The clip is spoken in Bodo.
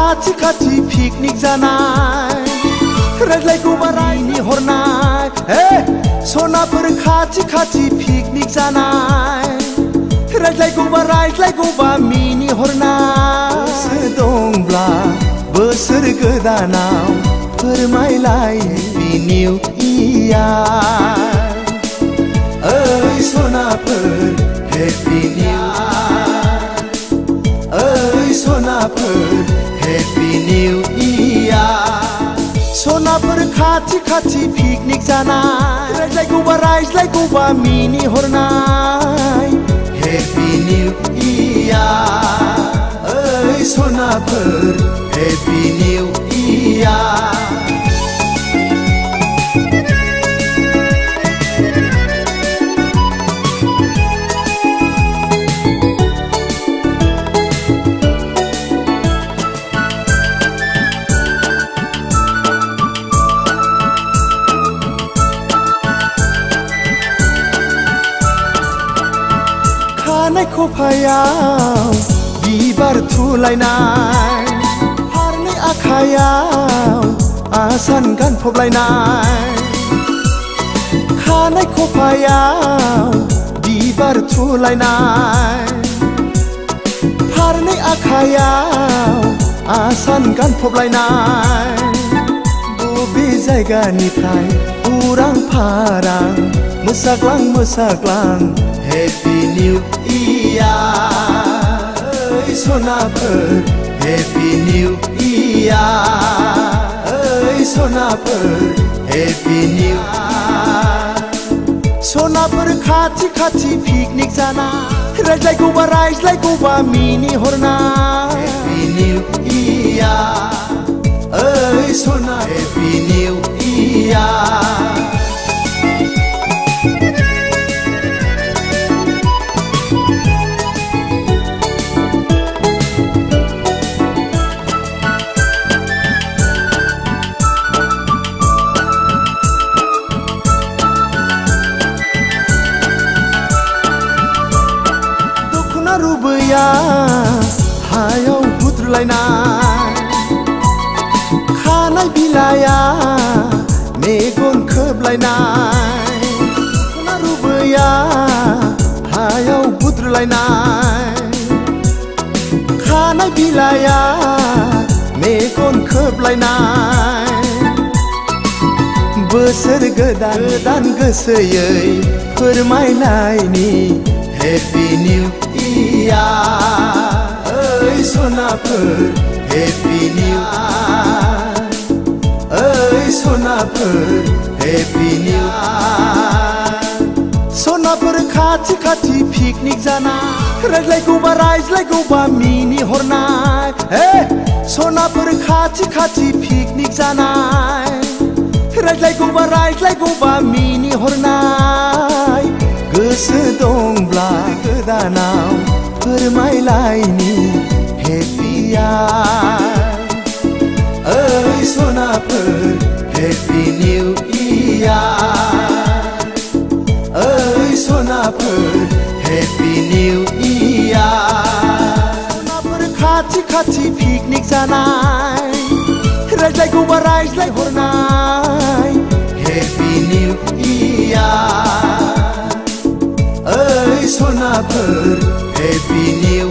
खाथि पिकनिक जानाय रायज्लायगौबा रायनि हरनाय सनाफोर खाथि पिकनिक जानाय रायज्लायगौबा मिनि हरनाय दंब्ला बोसोर गोदानाव फोरमायलाय हेपि निउ इयार ओइ सनाफोर हेपि निउ ओइ सनाफोर हेपि निउ इयार सनाफोर खाथि पिकनिक जानाय रायज्लायगौबा मिनि हरनाय हेपि निउ इयार ओइ सनाफोर हेपि निउ इयार खानाय खफायाव बिबार थुलायनाय फारनै आखायाव आसान गानफबलायनाय खानाय खफायाव बिबार थुलायनाय फारनै आखायाव आसान गानफबलायनाय बबे जायगानिफ्राय उरां फारां मोसाग्लां हेपि निउ इयार ओइ सनाफोर हेपि निउ इयार ओइ सनाफोर हेपि निउ इयार सनाफोर खाथि पिकनिक जाना रायज्लायगौबा मिनि हरनाय हेपि निउ इयार ओइ सना हेपि निउ इयार रुबैया हायाव बुद्रुलायनाय खानाय बिलाइया मेगन खोबलायनाय रुबैया हायाव बुद्रुलायनाय खानाय बिलाइया मेगन खोबलायनाय बोसोर गोदान गोसोयै फोरमायनायनि हेपि निउ इयार ओइ सनाफोर हेपि निउ इयार ओइ सनाफोर हेपि निउ इयार सनाफोर खाथि पिकनिक जाना रायज्लायगौबा मिनि हरनाय सनाफोर खाथि पिकनिक जानाय रायज्लायगौबा मिनि हरनाय गोसो दंब्ला गोदानाव फोरमायलायनि हेपि इयार ओइ सनाफोर हेपि निउ इयार ओइ सनाफोर हेपि निउ इयार सनाफोर खाथि पिकनिक जानाय रायज्लायगौबा हरनाय हेपि निउ इयार ओइ सनाफोर हेपि निउ